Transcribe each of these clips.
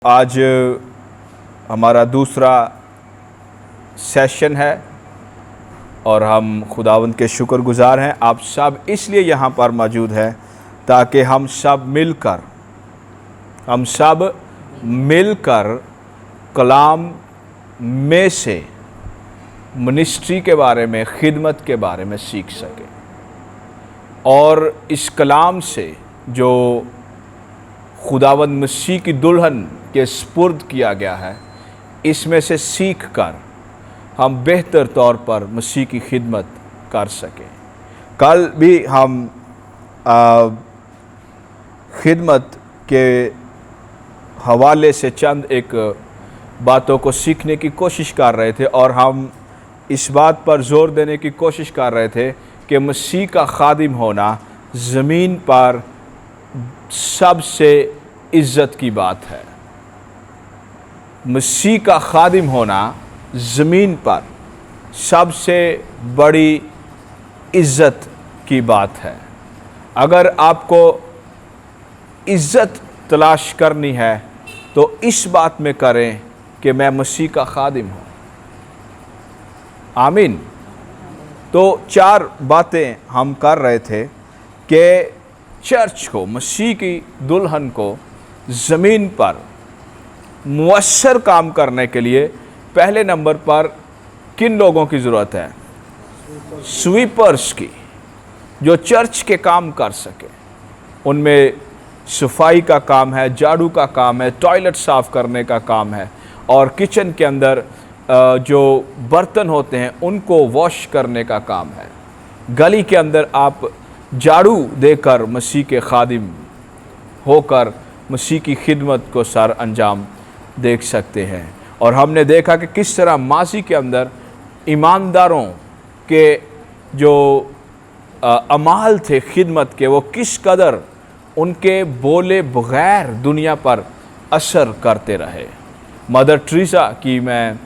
आज हमारा दूसरा सेशन है और हम खुदावंद के शुक्रगुजार हैं। आप सब इसलिए यहाँ पर मौजूद हैं ताकि हम सब मिलकर कलाम में से मिनिस्ट्री के बारे में, खिदमत के बारे में सीख सकें और इस कलाम से जो खुदावंद मसीह की दुल्हन के स्पुर्द किया गया है, इसमें से सीख कर हम बेहतर तौर पर मसीह की खिदमत कर सकें। कल भी हम खिदमत के हवाले से चंद एक बातों को सीखने की कोशिश कर रहे थे और हम इस बात पर जोर देने की कोशिश कर रहे थे कि मसीह का खादिम होना ज़मीन पर सबसे इज़्ज़त की बात है। मसीह का खादिम होना ज़मीन पर सबसे बड़ी इज़्ज़त की बात है। अगर आपको इज़्ज़त तलाश करनी है तो इस बात में करें कि मैं मसीह का खादिम हूँ। आमीन। तो चार बातें हम कर रहे थे कि चर्च को, मसीह की दुल्हन को ज़मीन पर मुअस्सर काम करने के लिए पहले नंबर पर किन लोगों की ज़रूरत है? स्वीपर्स की, जो चर्च के काम कर सके। उनमें सफाई का काम है, झाड़ू का काम है, टॉयलेट साफ़ करने का काम है और किचन के अंदर जो बर्तन होते हैं उनको वॉश करने का काम है। गली के अंदर आप झाड़ू देकर मसीह के खादिम होकर मसीह की खिदमत को सर अंजाम देख सकते हैं। और हमने देखा कि किस तरह माजी के अंदर ईमानदारों के जो अमाल थे खिदमत के, वो किस कदर उनके बोले बगैर दुनिया पर असर करते रहे। मदर टेरेसा की मैं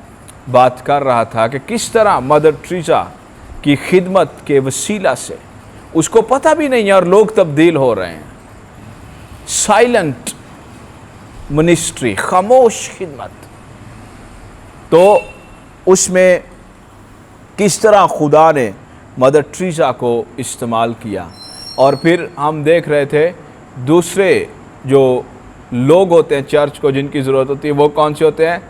बात कर रहा था कि किस तरह मदर टेरेसा की खिदमत के वसीला से उसको पता भी नहीं है और लोग तब्दील हो रहे हैं। साइलेंट मिनिस्ट्री, खामोश खिदमत। तो उसमें किस तरह खुदा ने मदर टेरेसा को इस्तेमाल किया। और फिर हम देख रहे थे दूसरे जो लोग होते हैं चर्च को जिनकी ज़रूरत होती है, वो कौन से होते हैं?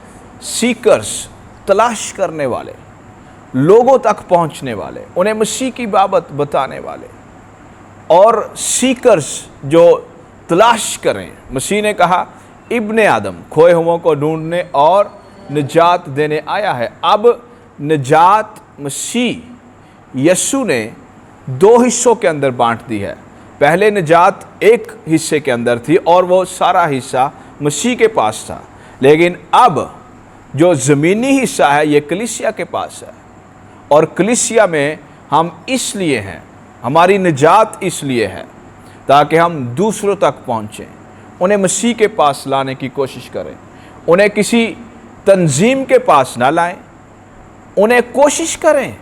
सीकर्स, तलाश करने वाले, लोगों तक पहुंचने वाले, उन्हें मसीह की बाबत बताने वाले। और सीकर्स जो तलाश करें, मसीह ने कहा इब्ने आदम खोए हुओं को ढूंढने और निजात देने आया है। अब निजात मसीह यीशु ने दो हिस्सों के अंदर बांट दी है। पहले निजात एक हिस्से के अंदर थी और वो सारा हिस्सा मसीह के पास था, लेकिन अब जो ज़मीनी हिस्सा है ये कलीसिया के पास है। और कलीसिया में हम इसलिए हैं, हमारी निजात इसलिए है ताकि हम दूसरों तक पहुँचें, उन्हें मसीह के पास लाने की कोशिश करें। उन्हें किसी तंजीम के पास ना लाएं, उन्हें कोशिश करें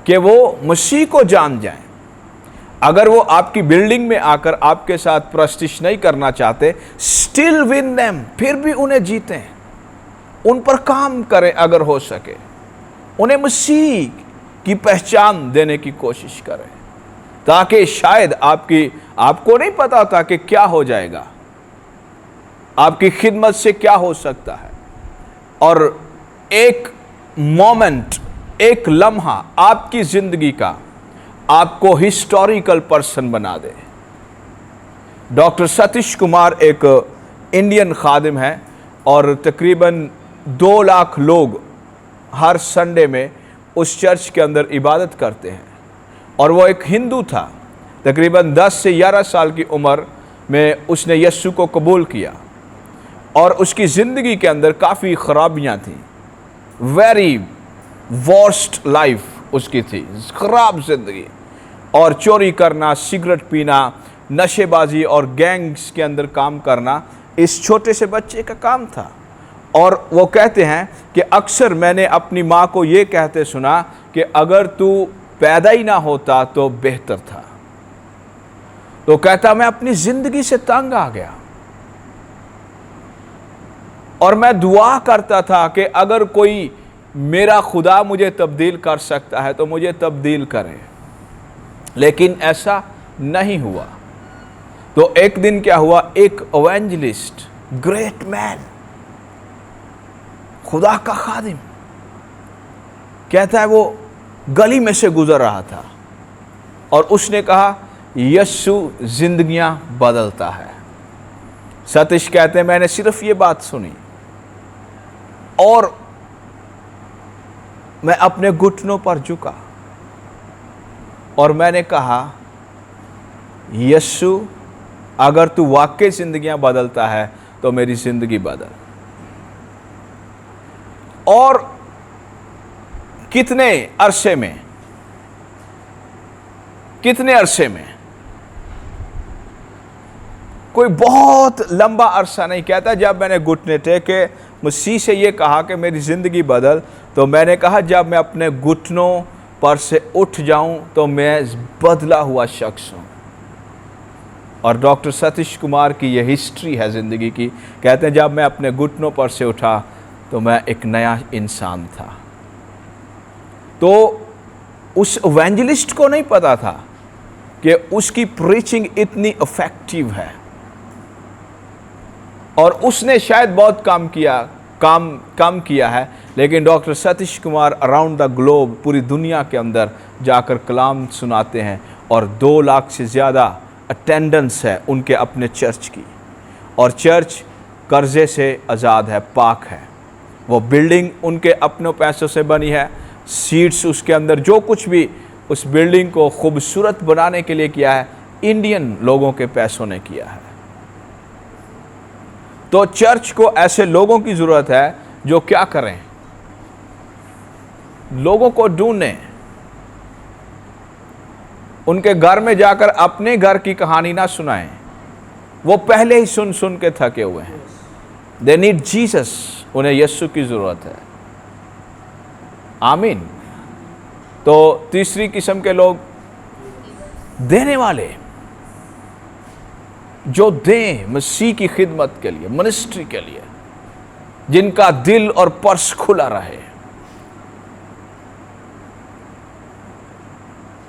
कि वो मसीह को जान जाएं। अगर वो आपकी बिल्डिंग में आकर आपके साथ प्रस्टिश नहीं करना चाहते, स्टिल विन देम, फिर भी उन्हें जीतें, उन पर काम करें अगर हो सके। उन्हें मसीह की पहचान देने की कोशिश करें ताकि शायद आपको नहीं पता होता कि क्या हो जाएगा, आपकी खिदमत से क्या हो सकता है। और एक मोमेंट, एक लम्हा आपकी ज़िंदगी का आपको हिस्टोरिकल पर्सन बना दे। डॉक्टर सतीश कुमार एक इंडियन खादिम है और तकरीबन 2 लाख लोग हर संडे में उस चर्च के अंदर इबादत करते हैं। और वो एक हिंदू था। तकरीबन 10 से 11 साल की उम्र में उसने यीशु को कबूल किया और उसकी ज़िंदगी के अंदर काफ़ी ख़राबियाँ थीं। वेरी वर्स्ट लाइफ उसकी थी, ख़राब ज़िंदगी। और चोरी करना, सिगरेट पीना, नशेबाजी और गैंग्स के अंदर काम करना इस छोटे से बच्चे का काम था। और वो कहते हैं कि अक्सर मैंने अपनी माँ को ये कहते सुना कि अगर तू पैदा ही ना होता तो बेहतर था। तो कहता मैं अपनी ज़िंदगी से तंग आ गया। और मैं दुआ करता था कि अगर कोई मेरा खुदा मुझे तब्दील कर सकता है तो मुझे तब्दील करे, लेकिन ऐसा नहीं हुआ। तो एक दिन क्या हुआ, एक एवेंजलिस्ट, ग्रेट मैन, खुदा का खादिम, कहता है वो गली में से गुजर रहा था और उसने कहा यीशु जिंदगियां बदलता है। सतीश कहते हैं मैंने सिर्फ ये बात सुनी और मैं अपने घुटनों पर झुका और मैंने कहा यीशु अगर तू वाकई जिंदगियां बदलता है तो मेरी जिंदगी बदल। और कितने अरसे में कोई बहुत लंबा अरसा नहीं, कहता जब मैंने घुटने टेके मसीह से ये कहा कि मेरी ज़िंदगी बदल, तो मैंने कहा जब मैं अपने घुटनों पर से उठ जाऊं तो मैं बदला हुआ शख्स हूं। और डॉक्टर सतीश कुमार की ये हिस्ट्री है ज़िंदगी की, कहते हैं जब मैं अपने घुटनों पर से उठा तो मैं एक नया इंसान था। तो उस एवेंजलिस्ट को नहीं पता था कि उसकी प्रीचिंग इतनी इफेक्टिव है और उसने शायद बहुत काम किया है, लेकिन doctor Satish Kumar around the globe, पूरी दुनिया के अंदर जाकर कलाम सुनाते हैं और 2 लाख से ज़्यादा अटेंडेंस है उनके अपने चर्च की। और चर्च कर्जे से आज़ाद है, पाक है। वो बिल्डिंग उनके अपनों पैसों से बनी है, सीट्स उसके अंदर, जो कुछ भी उस बिल्डिंग को खूबसूरत बनाने के लिए किया है इंडियन लोगों के पैसों ने किया है। तो चर्च को ऐसे लोगों की ज़रूरत है जो क्या करें, लोगों को ढूंढें, उनके घर में जाकर अपने घर की कहानी ना सुनाएं, वो पहले ही सुन सुन के थके हुए हैं। दे नीड जीसस, उन्हें यीशु की ज़रूरत है। आमीन। तो तीसरी किस्म के लोग देने वाले, जो दें मसीह की खिदमत के लिए, मिनिस्ट्री के लिए, जिनका दिल और पर्स खुला रहे।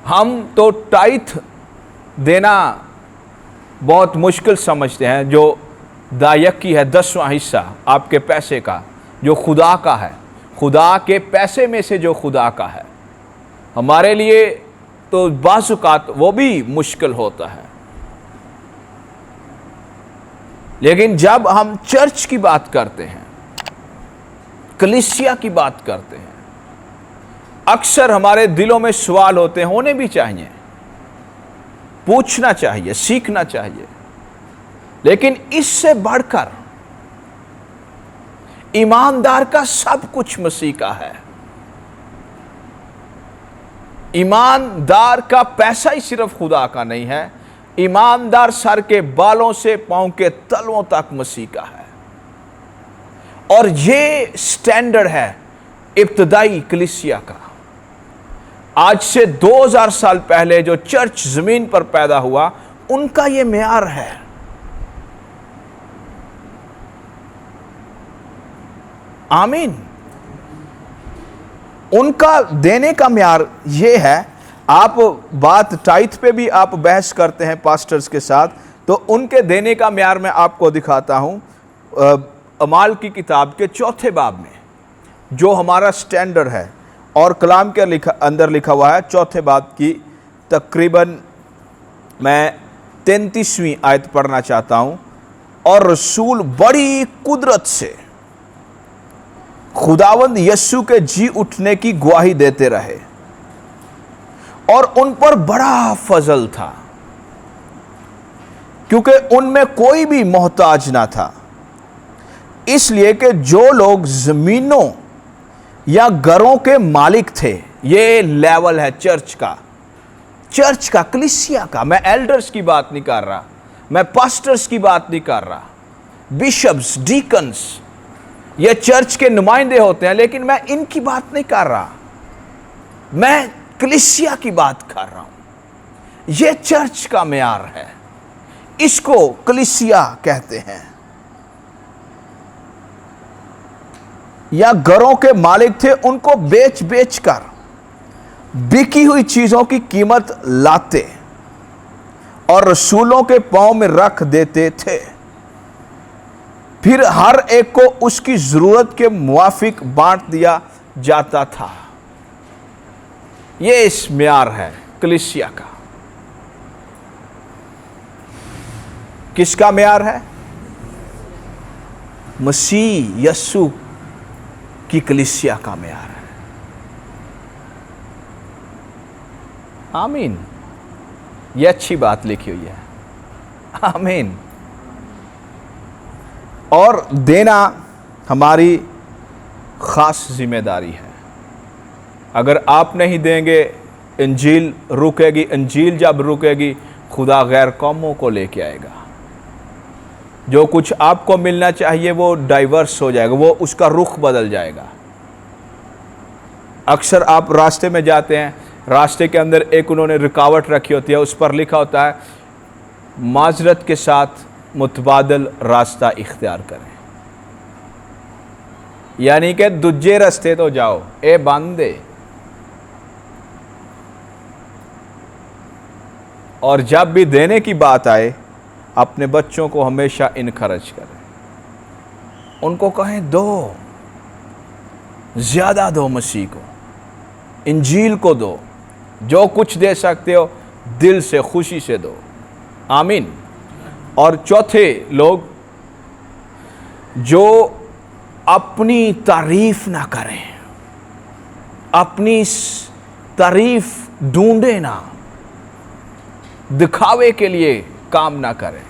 हम तो टाइथ देना बहुत मुश्किल समझते हैं, जो दायकी है 10वां हिस्सा आपके पैसे का जो खुदा का है, खुदा के पैसे में से जो खुदा का है, हमारे लिए तो बाज़-औक़ात वो भी मुश्किल होता है। लेकिन जब हम चर्च की बात करते हैं, कलीसिया की बात करते हैं, अक्सर हमारे दिलों में सवाल होते हैं, होने भी चाहिए, पूछना चाहिए, सीखना चाहिए। लेकिन इससे बढ़कर ईमानदार का सब कुछ मसीह का है। ईमानदार का पैसा ही सिर्फ खुदा का नहीं है, ईमानदार सर के बालों से पांव के तलवों तक मसीह का है। और ये स्टैंडर्ड है इब्तदाई कलीसिया का। आज से 2000 साल पहले जो चर्च जमीन पर पैदा हुआ, उनका ये मेयार है। आमीन। उनका देने का मेयार ये है। आप बात टाइथ पे भी आप बहस करते हैं पास्टर्स के साथ, तो उनके देने का मेयार मैं आपको दिखाता हूं। अमाल की किताब के 4थे बाब में जो हमारा स्टैंडर्ड है, और कलाम के अंदर लिखा हुआ है 4थे बाब की तकरीबन मैं 33वीं आयत पढ़ना चाहता हूं। और रसूल बड़ी कुदरत से खुदावंद यीशु के जी उठने की गवाही देते रहे और उन पर बड़ा फजल था, क्योंकि उनमें कोई भी मोहताज ना था, इसलिए कि जो लोग जमीनों या घरों के मालिक थे, ये लेवल है चर्च का, कलीसिया का। मैं एल्डर्स की बात नहीं कर रहा, मैं पास्टर्स की बात नहीं कर रहा, बिशप्स, डीकन्स, ये चर्च के नुमाइंदे होते हैं, लेकिन मैं इनकी बात नहीं कर रहा, मैं कलीसिया की बात कर रहा हूं। यह चर्च का मेयार है, इसको कलीसिया कहते हैं। या घरों के मालिक थे, उनको बेच बेच कर बिकी हुई चीजों की कीमत लाते और रसूलों के पांव में रख देते थे। फिर हर एक को उसकी जरूरत के मुआफिक बांट दिया जाता था। यह इस म्यार है कलीसिया का। किसका म्यार है? मसीह यस्सु की कलीसिया का म्यार है। आमीन। यह अच्छी बात लिखी हुई है। आमीन। और देना हमारी खास जिम्मेदारी है। अगर आप नहीं देंगे, इंजील रुकेगी। इंजील जब रुकेगी, खुदा गैर कौमों को लेके आएगा। जो कुछ आपको मिलना चाहिए वो डाइवर्स हो जाएगा, वो उसका रुख बदल जाएगा। अक्सर आप रास्ते में जाते हैं, रास्ते के अंदर एक उन्होंने रुकावट रखी होती है, उस पर लिखा होता है माजरत के साथ मुतबादल रास्ता इख्तियार करें। यानी कि दूजे रास्ते तो जाओ, ए बांदे। और जब भी देने की बात आए, अपने बच्चों को हमेशा इनकरेज करें। उनको कहें दो, ज्यादा दो, मसीह को, इंजील को दो। जो कुछ दे सकते हो दिल से, खुशी से दो। आमीन। और चौथे लोग जो अपनी तारीफ ना करें, अपनी तारीफ ढूंढे ना, दिखावे के लिए काम ना करें।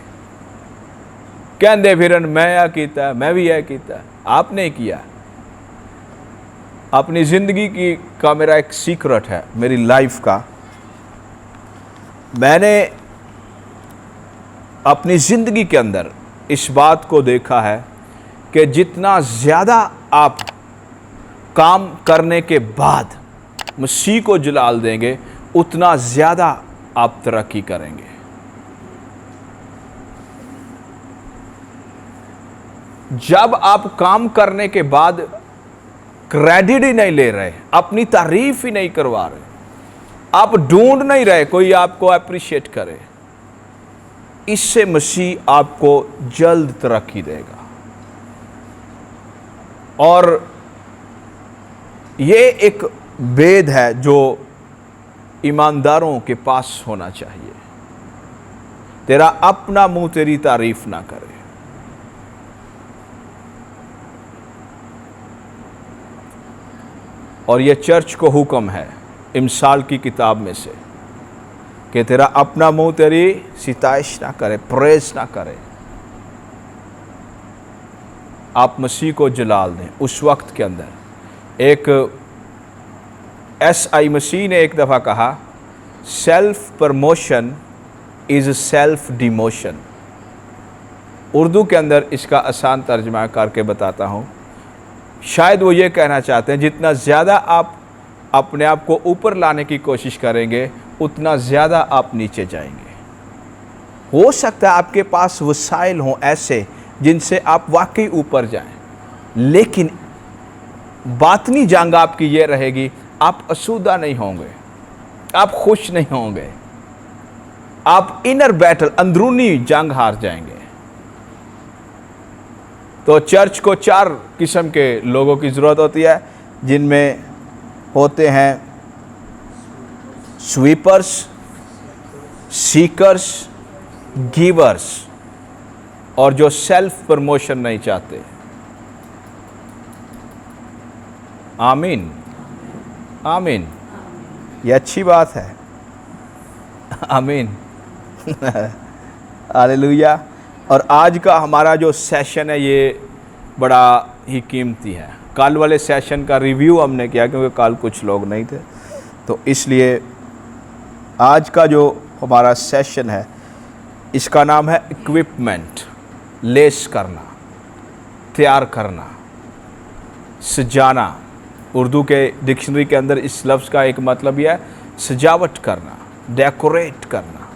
कहते फिरन मैं यह कीता, मैं भी यह कीता। आपने किया। अपनी जिंदगी का मेरा एक सीक्रेट है, मेरी लाइफ का। मैंने अपनी जिंदगी के अंदर इस बात को देखा है कि जितना ज़्यादा आप काम करने के बाद मसीह को जलाल देंगे, उतना ज़्यादा आप तरक्की करेंगे। जब आप काम करने के बाद क्रेडिट ही नहीं ले रहे, अपनी तारीफ ही नहीं करवा रहे, आप ढूंढ नहीं रहे कोई आपको अप्रिशिएट करे, इससे मसीह आपको जल्द तरक्की देगा। और ये एक भेद है जो ईमानदारों के पास होना चाहिए। तेरा अपना मुंह तेरी तारीफ ना करे। और यह चर्च को हुक्म है इमसाल की किताब में से कि तेरा अपना मुंह तेरी सिताइश ना करे, प्रेज ना करे। आप मसीह को जलाल दें। उस वक्त के अंदर एक SI मसीह ने एक दफ़ा कहा, self promotion is self demotion. Urdu के अंदर इसका आसान तर्जमा करके बताता हूँ। शायद वो ये कहना चाहते हैं जितना ज़्यादा आप अपने आप को ऊपर लाने की कोशिश करेंगे, उतना ज़्यादा आप नीचे जाएंगे। हो सकता है आपके पास वसाइल हों ऐसे जिनसे आप वाकई ऊपर जाएं, लेकिन बातनी जंग आपकी ये रहेगी, आप आसूदा नहीं होंगे, आप खुश नहीं होंगे, आप इनर बैटल, अंदरूनी जंग हार जाएंगे। तो चर्च को 4 किस्म के लोगों की ज़रूरत होती है, जिनमें होते हैं स्वीपर्स, सीकर्स, गिवर्स, और जो सेल्फ प्रमोशन नहीं चाहते। आमीन। आमीन। ये अच्छी बात है। आमीन। हालेलुया। और आज का हमारा जो सेशन है ये बड़ा ही कीमती है। कल वाले सेशन का रिव्यू हमने किया क्योंकि कल कुछ लोग नहीं थे, तो इसलिए आज का जो हमारा सेशन है इसका नाम है इक्विपमेंट। लेस करना, तैयार करना, सजाना। उर्दू के डिक्शनरी के अंदर इस लफ्ज़ का एक मतलब यह है सजावट करना, डेकोरेट करना,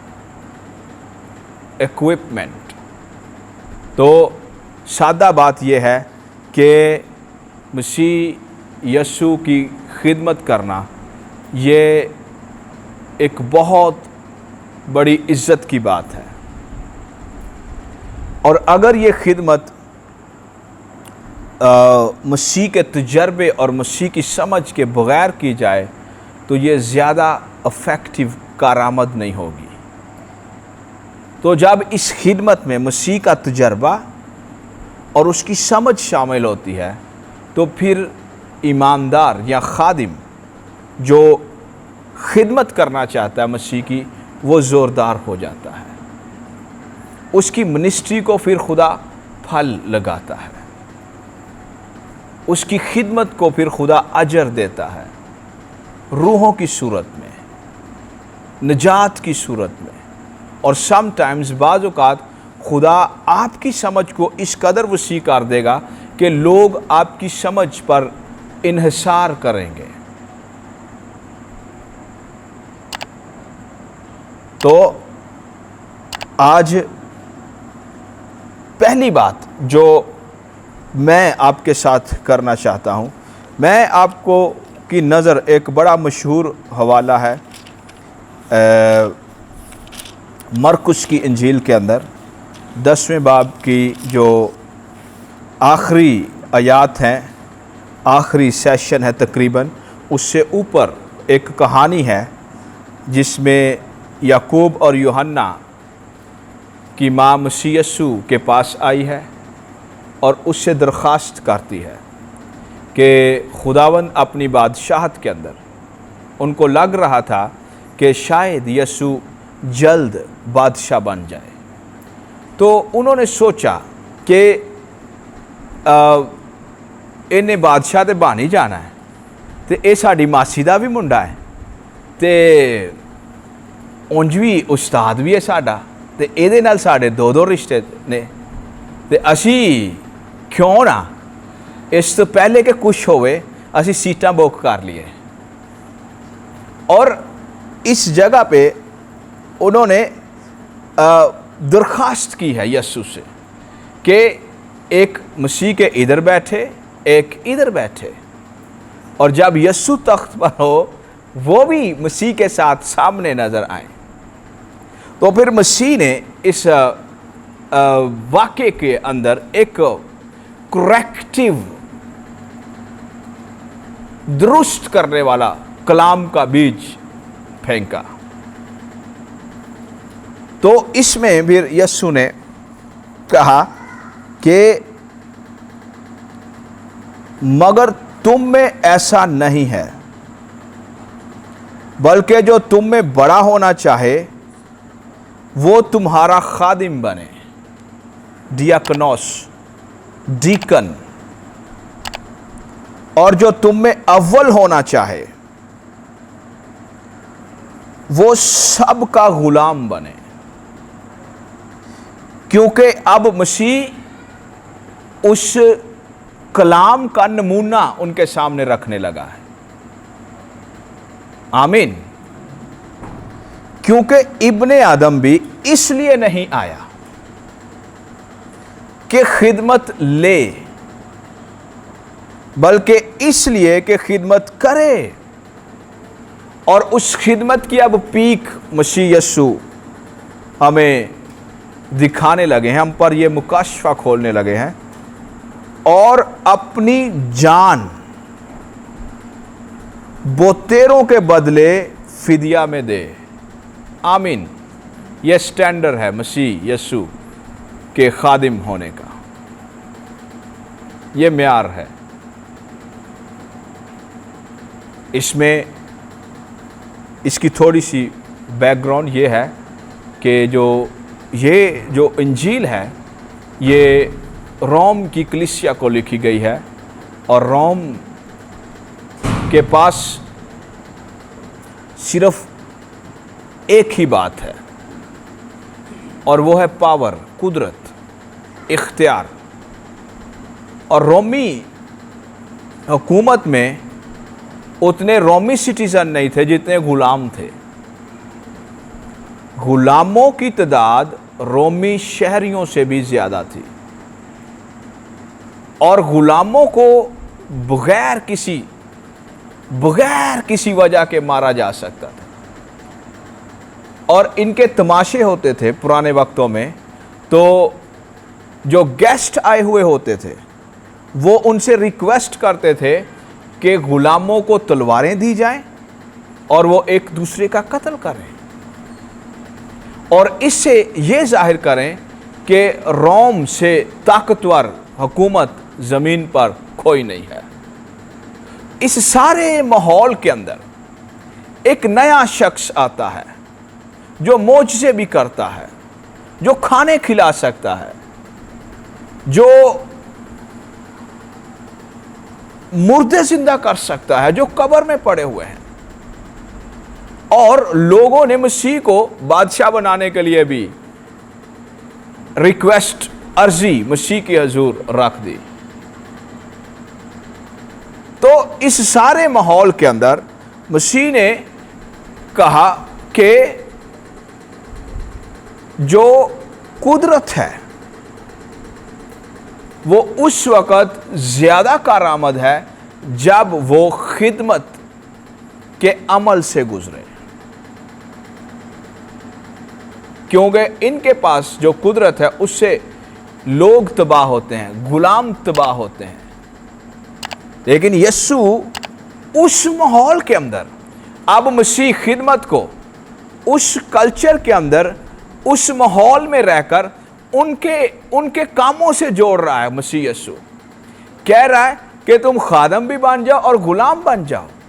इक्विपमेंट। तो सादा बात यह है कि मसीह यीशु की खिदमत करना ये एक बहुत बड़ी इज़्ज़त की बात है। और अगर ये खिदमत मसीह के तजर्बे और मसीह की समझ के बग़ैर की जाए तो ये ज़्यादा इफ़ेक्टिव कारआमद नहीं होगी। तो जब इस खिदमत में मसीह का तजर्बा और उसकी समझ शामिल होती है तो फिर ईमानदार या खादिम जो खिदमत करना चाहता है मसीह की, वो ज़ोरदार हो जाता है। उसकी मिनिस्ट्री को फिर खुदा फल लगाता है, उसकी खिदमत को फिर खुदा अजर देता है, रूहों की सूरत में, निजात की सूरत में। और समटाइम्स बाज़ औक़ात खुदा आपकी समझ को इस कदर वसी कर देगा कि लोग आपकी समझ पर इन्हिसार करेंगे। तो आज पहली बात जो मैं आपके साथ करना चाहता हूँ, मैं आपको की नज़र एक बड़ा मशहूर हवाला है मरकुस की इंजील के अंदर 10वें बाब की जो आखिरी आयात हैं, आखिरी सेशन है तकरीबन, उससे ऊपर एक कहानी है जिसमें याकूब और यूहन्ना की माँ मसीह यीशु के पास आई है और उससे दरख्वास्त करती है कि खुदावंद अपनी बादशाहत के अंदर, उनको लग रहा था कि शायद यीशु जल्द बादशाह बन जाए। तो उन्होंने सोचा कि इन्हें बादशाह तो बन ही जाना है, तो ये साड़ी मासी का भी मुंडा है, तो उंज भी उस्ताद भी है साडा, तो ये नाल साडे दो दो रिश्ते ने, तो असी क्यों ना इस तो पहले कि कुछ होवे असी सीटां बुक कर लिए। और इस जगह पे उन्होंने दरख्वास्त की है यीशु से कि एक मसीह के इधर बैठे, एक इधर बैठे, और जब यीशु तख्त पर हो वो भी मसीह के साथ सामने नज़र आए। तो फिर मसीह ने इस वाक़े के अंदर एक करेक्टिव, दुरुस्त करने वाला कलाम का बीज फेंका। तो इसमें फिर यीशु ने कहा कि मगर तुम में ऐसा नहीं है, बल्कि जो तुम में बड़ा होना चाहे वो तुम्हारा खादिम बने, डियाकनोस, डीकन, और जो तुम में अव्वल होना चाहे वो सब का गुलाम बने। क्योंकि अब मसीह उस कलाम का नमूना उनके सामने रखने लगा है। आमीन। क्योंकि इब्ने आदम भी इसलिए नहीं आया कि खिदमत ले, बल्कि इसलिए कि खिदमत करे। और उस खिदमत की अब पीक मसीह यीशु हमें दिखाने लगे हैं, हम पर ये मुकाशफा खोलने लगे हैं, और अपनी जान बोतेरों के बदले फिदिया में दे। आमीन। ये स्टैंडर्ड है मसीह यीशु के खादिम होने का, ये म्यार है। इसमें इसकी थोड़ी सी बैकग्राउंड ये है कि जो इंजील है ये रोम की कलीसिया को लिखी गई है, और रोम के पास सिर्फ एक ही बात है, और वो है पावर, कुदरत, इख्तियार। और रोमी हुकूमत में उतने रोमी सिटीज़न नहीं थे जितने गुलाम थे। गुलामों की तादाद रोमी शहरियों से भी ज़्यादा थी, और गुलामों को बगैर किसी वजह के मारा जा सकता था। और इनके तमाशे होते थे पुराने वक्तों में, तो जो गेस्ट आए हुए होते थे वो उनसे रिक्वेस्ट करते थे कि गुलामों को तलवारें दी जाएं और वो एक दूसरे का कत्ल करें, और इससे ये जाहिर करें कि रोम से ताकतवर हुकूमत ज़मीन पर कोई नहीं है। इस सारे माहौल के अंदर एक नया शख्स आता है जो मोजज़े भी करता है, जो खाने खिला सकता है, जो मुर्दे जिंदा कर सकता है, जो कब्र में पड़े हुए हैं। और लोगों ने मसीह को बादशाह बनाने के लिए भी रिक्वेस्ट, अर्जी मसीह की हजूर रख दी। तो इस सारे माहौल के अंदर मसीह ने कहा कि जो कुदरत है वो उस वक़्त ज़्यादा कारआमद है जब वो खिदमत के अमल से गुजरे, क्योंकि इनके पास जो कुदरत है उससे लोग तबाह होते हैं, गुलाम तबाह होते हैं। लेकिन यीशु उस माहौल के अंदर, अब मसीह खिदमत को उस कल्चर के अंदर, उस माहौल में रहकर उनके कामों से जोड़ रहा है। मसीह यीशु कह रहा है कि तुम खादम भी बन जाओ और गुलाम बन जाओ।